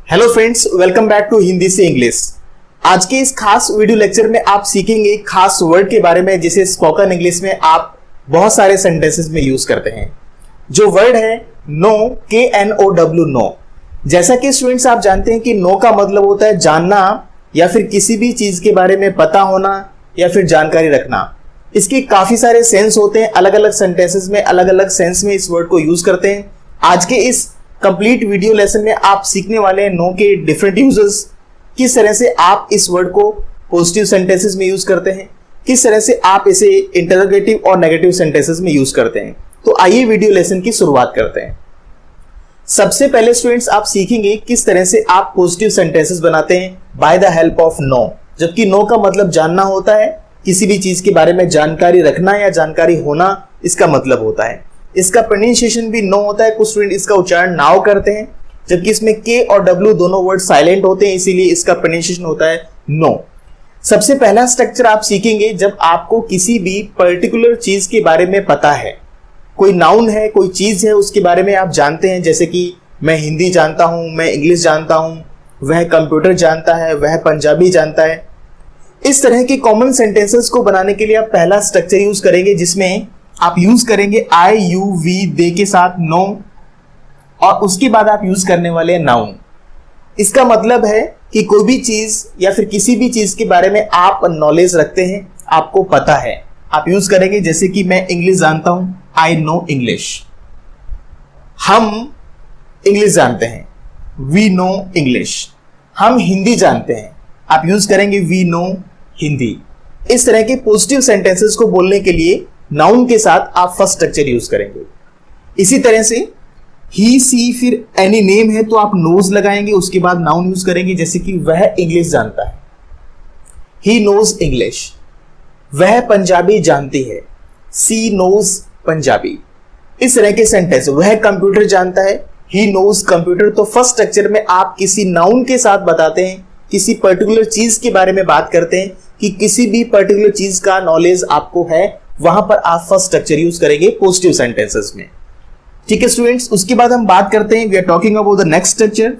Hello friends, welcome back to Hindi से English. आज के इस खास वीडियो लेक्चर में आप सीखेंगे खास वर्ड के बारे में जिसे स्पोकन इंग्लिश में आप बहुत सारे सेंटेंसेस में यूज करते हैं। जो वर्ड है नो, KNOW, नो। जैसा कि स्टूडेंट्स आप जानते हैं कि नो का मतलब होता है जानना या फिर किसी भी चीज के बारे में पता होना या फिर जानकारी रखना। इसके काफी सारे सेंस होते हैं, अलग अलग सेंटेंसेस में अलग अलग सेंस में इस वर्ड को यूज करते हैं। आज के इस कंप्लीट वीडियो लेसन में आप सीखने वाले हैं नो के डिफरेंट यूजेस, किस तरह से आप इस वर्ड को पॉजिटिव सेंटेंसेस में यूज करते हैं, किस तरह से आप इसे इंटरोगेटिव और नेगेटिव सेंटेंसेस में यूज करते हैं। तो आइए वीडियो लेसन की शुरुआत करते हैं। सबसे पहले स्टूडेंट्स आप सीखेंगे किस तरह से आप पॉजिटिव सेंटेंसेस बनाते हैं by the help of know. जबकि नो का मतलब जानना होता है, किसी भी चीज के बारे में जानकारी रखना या जानकारी होना इसका मतलब होता है। इसका प्रोनाउंसिएशन भी नो होता है, कुछ स्टूडेंट इसका उच्चारण नाव करते हैं, जबकि इसमें के और डब्ल्यू दोनों वर्ड साइलेंट होते हैं, इसीलिए इसका प्रोनाउंसिएशन होता है नो। सबसे पहला स्ट्रक्चर आप सीखेंगे जब आपको किसी भी पर्टिकुलर चीज के बारे में पता है। कोई नाउन है, कोई चीज है, उसके बारे में आप जानते हैं, जैसे कि मैं हिंदी जानता हूं, मैं इंग्लिश जानता हूं, वह कंप्यूटर जानता है, वह पंजाबी जानता है। इस तरह के कॉमन सेंटेंसेस को बनाने के लिए आप पहला स्ट्रक्चर यूज करेंगे, जिसमें आप यूज करेंगे IUV दे के साथ नो, और उसके बाद आप यूज करने वाले हैं नाउन। इसका मतलब है कि कोई भी चीज या फिर किसी भी चीज के बारे में आप नॉलेज रखते हैं, आपको पता है, आप यूज करेंगे। जैसे कि मैं इंग्लिश जानता हूं, आई नो इंग्लिश। हम इंग्लिश जानते हैं, वी नो इंग्लिश। हम हिंदी जानते हैं, आप यूज करेंगे वी नो हिंदी। इस तरह के पॉजिटिव सेंटेंसेस को बोलने के लिए नाउन के साथ आप फर्स्ट स्ट्रक्चर यूज करेंगे। इसी तरह से ही, सी, फिर एनी नेम है तो आप नोज लगाएंगे, उसके बाद नाउन यूज करेंगे। जैसे कि वह इंग्लिश जानता है, ही नोज इंग्लिश। वह पंजाबी जानती है, सी नोज पंजाबी। इस तरह के सेंटेंस, वह कंप्यूटर जानता है, ही नोज कंप्यूटर। तो फर्स्ट स्ट्रक्चर में आप किसी नाउन के साथ बताते हैं, किसी पर्टिकुलर चीज के बारे में बात करते हैं कि किसी भी पर्टिकुलर चीज का नॉलेज आपको है, वहां पर आप फर्स्ट स्ट्रक्चर यूज करेंगे पॉजिटिव सेंटेंसेस में। ठीक है स्टूडेंट्स, उसके बाद हम बात करते हैं, we are talking about the next structure.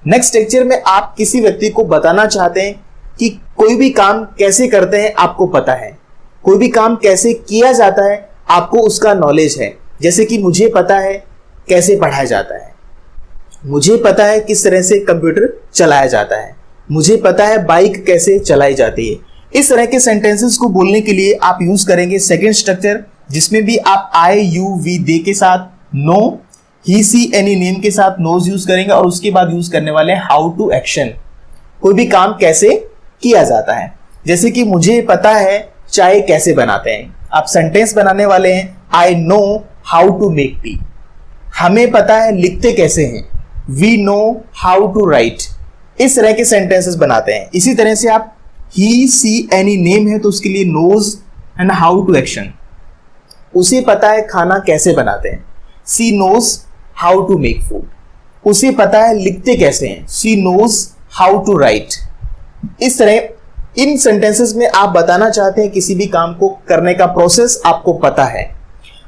Next structure में आप किसी व्यक्ति को बताना चाहते हैं कि कोई भी काम कैसे करते हैं आपको पता है, कोई भी काम कैसे किया जाता है आपको उसका नॉलेज है। जैसे कि मुझे पता है कैसे पढ़ाया जाता है, मुझे पता है किस तरह से कंप्यूटर चलाया जाता है, मुझे पता है बाइक कैसे चलाई जाती है। इस तरह के सेंटेंसेस को बोलने के लिए आप यूज करेंगे सेकंड स्ट्रक्चर, जिसमें भी आप IUV दे के साथ नो, ही, सी, एनी नेम के साथ नोज यूज करेंगे, और उसके बाद यूज करने वाले हैं हाउ टू एक्शन। कोई भी काम कैसे किया जाता है। जैसे कि मुझे पता है चाय कैसे बनाते हैं, आप सेंटेंस बनाने वाले हैं I know how to make tea. हमें पता है लिखते कैसे हैं, we know how to write. इस तरह के सेंटेंसेस बनाते हैं। इसी तरह से आप ही, सी, एनी नेम है तो उसके लिए knows and how to action. उसे पता है खाना कैसे बनाते हैं, she knows how to make food. उसे पता है लिखते कैसे हैं, she knows how to write. इस तरह इन सेंटेंसेस में आप बताना चाहते हैं किसी भी काम को करने का प्रोसेस आपको पता है।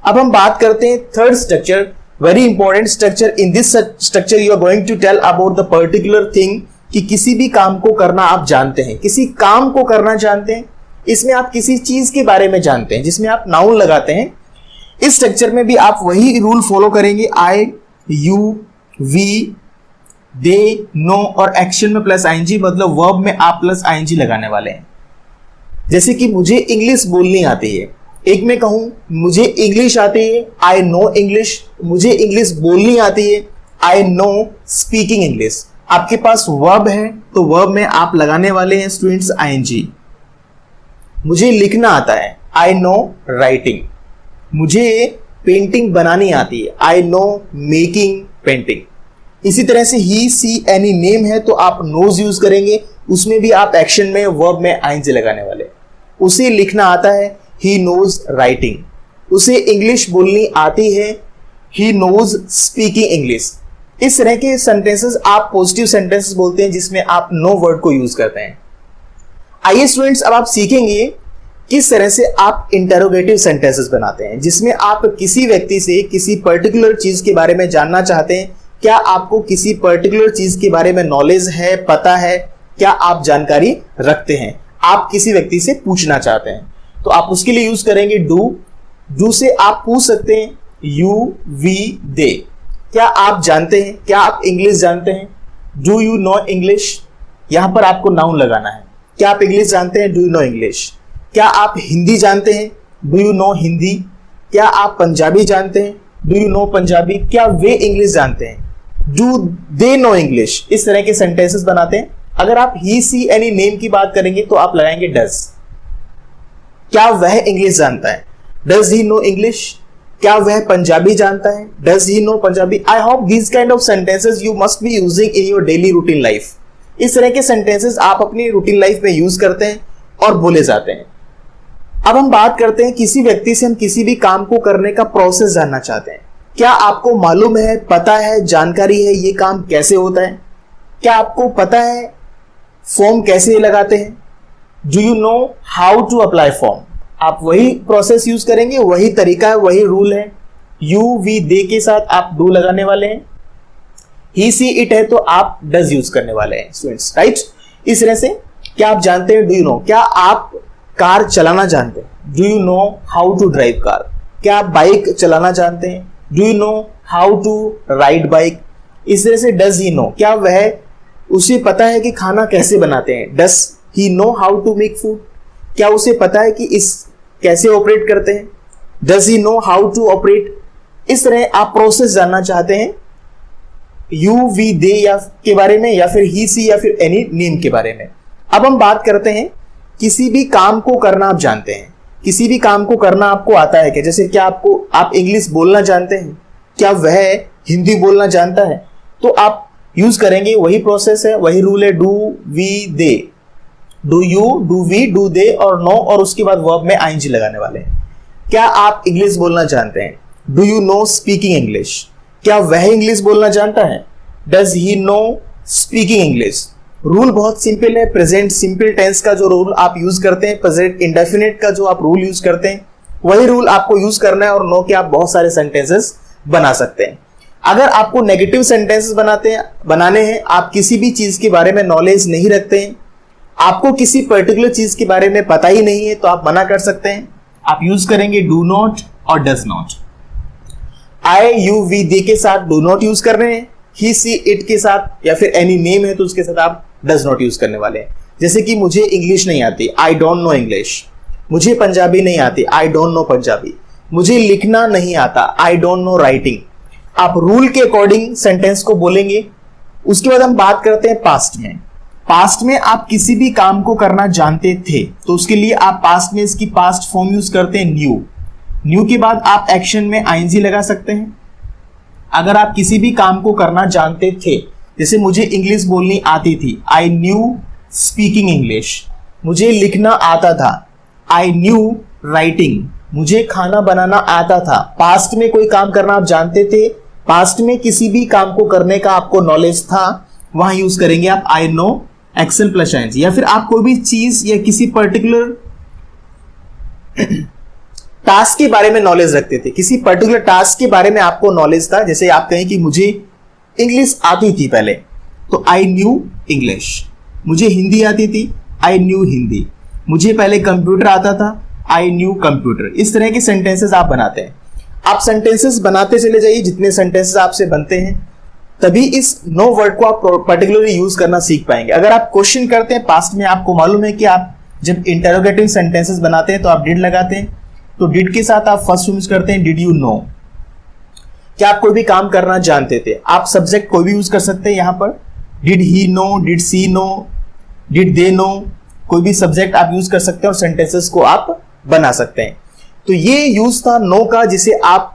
अब हम बात करते हैं third structure, very important structure. In this structure you are going to tell about the particular thing, कि किसी भी काम को करना आप जानते हैं, किसी काम को करना जानते हैं। इसमें आप किसी चीज के बारे में जानते हैं, जिसमें आप नाउन लगाते हैं। इस स्ट्रक्चर में भी आप वही रूल फॉलो करेंगे, IUV दे, नो, और एक्शन में प्लस ING, मतलब वर्ब में आप प्लस ING लगाने वाले हैं। जैसे कि मुझे इंग्लिश बोलनी आती है, एक में कहूं मुझे इंग्लिश आती है, आई नो इंग्लिश। मुझे इंग्लिश बोलनी आती है, आई नो स्पीकिंग इंग्लिश। आपके पास वर्ब है तो वर्ब में आप लगाने वाले हैं स्टूडेंट्स ING। मुझे लिखना आता है, आई नो राइटिंग। मुझे पेंटिंग बनानी आती है, आई नो मेकिंग पेंटिंग। इसी तरह से ही, सी, एनी नेम है तो आप नोज यूज करेंगे, उसमें भी आप एक्शन में वर्ब में ING लगाने वाले। उसे लिखना आता है, ही नोज राइटिंग। उसे इंग्लिश बोलनी आती है, ही नोज स्पीकिंग इंग्लिश। इस तरह के सेंटेंसेस आप पॉजिटिव सेंटेंसेस बोलते हैं, जिसमें आप नो वर्ड को यूज करते हैं। आइए स्टूडेंट्स, अब आप सीखेंगे किस तरह से आप इंटरोगेटिव सेंटेंसेस बनाते हैं, जिसमें आप किसी व्यक्ति से किसी पर्टिकुलर चीज के बारे में जानना चाहते हैं क्या आपको किसी पर्टिकुलर चीज के बारे में नॉलेज है, पता है, क्या आप जानकारी रखते हैं, आप किसी व्यक्ति से पूछना चाहते हैं, तो आप उसके लिए यूज करेंगे डू से आप पूछ सकते हैं यू वी दे। क्या आप जानते हैं, क्या आप इंग्लिश जानते हैं, डू यू नो इंग्लिश, यहां पर आपको नाउन लगाना है। क्या आप इंग्लिश जानते हैं, डू यू नो इंग्लिश। क्या आप हिंदी जानते हैं, डू यू नो हिंदी। क्या आप पंजाबी जानते हैं, डू यू नो पंजाबी। क्या वे इंग्लिश जानते हैं, डू दे नो इंग्लिश। इस तरह के सेंटेंसेस बनाते हैं। अगर आप ही सी एनी नेम की बात करेंगे तो आप लगाएंगे डज। क्या वह इंग्लिश जानता है, डज ही नो इंग्लिश। क्या वह पंजाबी जानता है, does he know Punjabi. I hope these kind of sentences you must be using in your daily routine life. इस तरह के सेंटेंसेस आप अपनी रूटीन लाइफ में यूज करते हैं और बोले जाते हैं। अब हम बात करते हैं किसी व्यक्ति से हम किसी भी काम को करने का प्रोसेस जानना चाहते हैं। क्या आपको मालूम है, पता है, जानकारी है ये काम कैसे होता है। क्या आपको पता है फॉर्म कैसे लगाते हैं, do you know how to apply form. आप वही प्रोसेस यूज करेंगे, वही तरीका है, वही रूल है। यू वी दे के साथ आप डू लगाने वाले हैं। ही सी इट है तो आप डज यूज करने वाले हैं स्टूडेंट्स, राइट। इस तरह से क्या आप जानते हैं, डू यू नो। क्या आप कार चलाना जानते हैं, do you know how to drive car. क्या आप बाइक चलाना जानते हैं, do you know how to ride bike. इस तरह से डज ही नो, क्या वह उसे पता है कि खाना कैसे बनाते हैं, does he know how to make food. क्या उसे पता है कि इस कैसे ऑपरेट करते हैं, does he know how to operate. इस तरह आप प्रोसेस जानना चाहते हैं यू वी दे या के बारे में, या फिर ही सी, या फिर एनी नेम के बारे में। अब हम बात करते हैं किसी भी काम को करना आप जानते हैं, किसी भी काम को करना आपको आता है क्या। जैसे क्या आप इंग्लिश बोलना जानते हैं, क्या वह हिंदी बोलना जानता है, तो आप यूज करेंगे वही प्रोसेस है, वही रूल है, do we they. Do you, do we, do they और नो, और उसके बाद वर्ब में आईएनजी लगाने वाले हैं। क्या आप इंग्लिश बोलना जानते हैं, do you know speaking English. क्या वह इंग्लिश बोलना जानता है, does he know speaking English. Rule बहुत सिंपल है। प्रेजेंट सिंपल टेंस का जो रूल आप यूज करते हैं, प्रेजेंट इंडेफिनिट का जो आप रूल यूज करते हैं, वही रूल आपको यूज करना है और नो के आप बहुत सारे सेंटेंसेस बना सकते हैं। अगर आपको नेगेटिव सेंटेंसेस बनाने हैं, आप किसी भी चीज के बारे में नॉलेज नहीं रखते हैं, आपको किसी पर्टिकुलर चीज के बारे में पता ही नहीं है, तो आप मना कर सकते हैं। आप यूज करेंगे डू नॉट और does not. I you we they के साथ डू नॉट यूज कर रहे हैं, ही सी इट के साथ, या फिर एनी नेम है तो उसके साथ आप डज नॉट यूज करने वाले हैं। जैसे कि मुझे इंग्लिश नहीं आती, आई डोंट नो इंग्लिश। मुझे पंजाबी नहीं आती, आई डोंट नो पंजाबी। मुझे लिखना नहीं आता, आई डोंट नो राइटिंग। आप रूल के अकॉर्डिंग सेंटेंस को बोलेंगे। उसके बाद हम बात करते हैं पास्ट में। पास्ट में आप किसी भी काम को करना जानते थे, तो उसके लिए आप पास्ट में इसकी पास्ट फॉर्म यूज करते हैं न्यू। न्यू के बाद आप एक्शन में आईएनजी लगा सकते हैं। अगर आप किसी भी काम को करना जानते थे, जैसे मुझे इंग्लिश बोलनी आती थी, आई न्यू स्पीकिंग इंग्लिश। मुझे लिखना आता था, आई न्यू राइटिंग। मुझे खाना बनाना आता था। पास्ट में कोई काम करना आप जानते थे, पास्ट में किसी भी काम को करने का आपको नॉलेज था, वहां यूज करेंगे आप I know action plus ING. या फिर आप कोई भी चीज या किसी पर्टिकुलर टास्क के बारे में नॉलेज रखते थे, किसी पर्टिकुलर टास्क के बारे में आपको नॉलेज था। जैसे आप कहें कि मुझे इंग्लिश आती थी पहले, तो आई न्यू इंग्लिश। मुझे हिंदी आती थी, आई न्यू हिंदी। मुझे पहले कंप्यूटर आता था, आई न्यू कंप्यूटर। इस तरह के सेंटेंसेस आप बनाते हैं। आप सेंटेंसेस बनाते चले जाइए, जितने सेंटेंसेस आपसे बनते हैं तभी इस नो वर्ड को आप पर्टिकुलरली यूज करना सीख पाएंगे। अगर आप क्वेश्चन करते हैं पास्ट में, आपको मालूम है कि आप जब इंटरोगेटिव सेंटेंसेस बनाते हैं तो आप डिड लगाते हैं, तो डिड के साथ आप फर्स्ट यूज करते हैं डिड यू नो। क्या आप कोई भी काम करना जानते थे, आप सब्जेक्ट कोई भी यूज कर सकते हैं यहां पर, did he know, did she know, did they know. कोई भी सब्जेक्ट आप यूज कर सकते हैं और सेंटेंसेस को आप बना सकते हैं। तो ये यूज था नो का, जिसे आप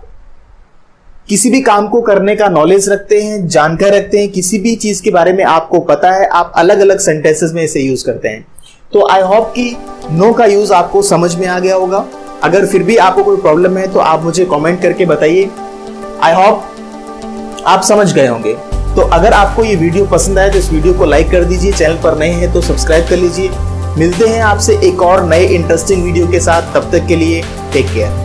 किसी भी काम को करने का नॉलेज रखते हैं, जानकारी रखते हैं, किसी भी चीज के बारे में आपको पता है, आप अलग अलग सेंटेंसेस में इसे यूज करते हैं। तो आई होप कि नो का यूज आपको समझ में आ गया होगा। अगर फिर भी आपको कोई प्रॉब्लम है तो आप मुझे कमेंट करके बताइए। आई होप आप समझ गए होंगे। तो अगर आपको ये वीडियो पसंद आए तो इस वीडियो को लाइक कर दीजिए, चैनल पर नए हैं तो सब्सक्राइब कर लीजिए। मिलते हैं आपसे एक और नए इंटरेस्टिंग वीडियो के साथ, तब तक के लिए टेक केयर।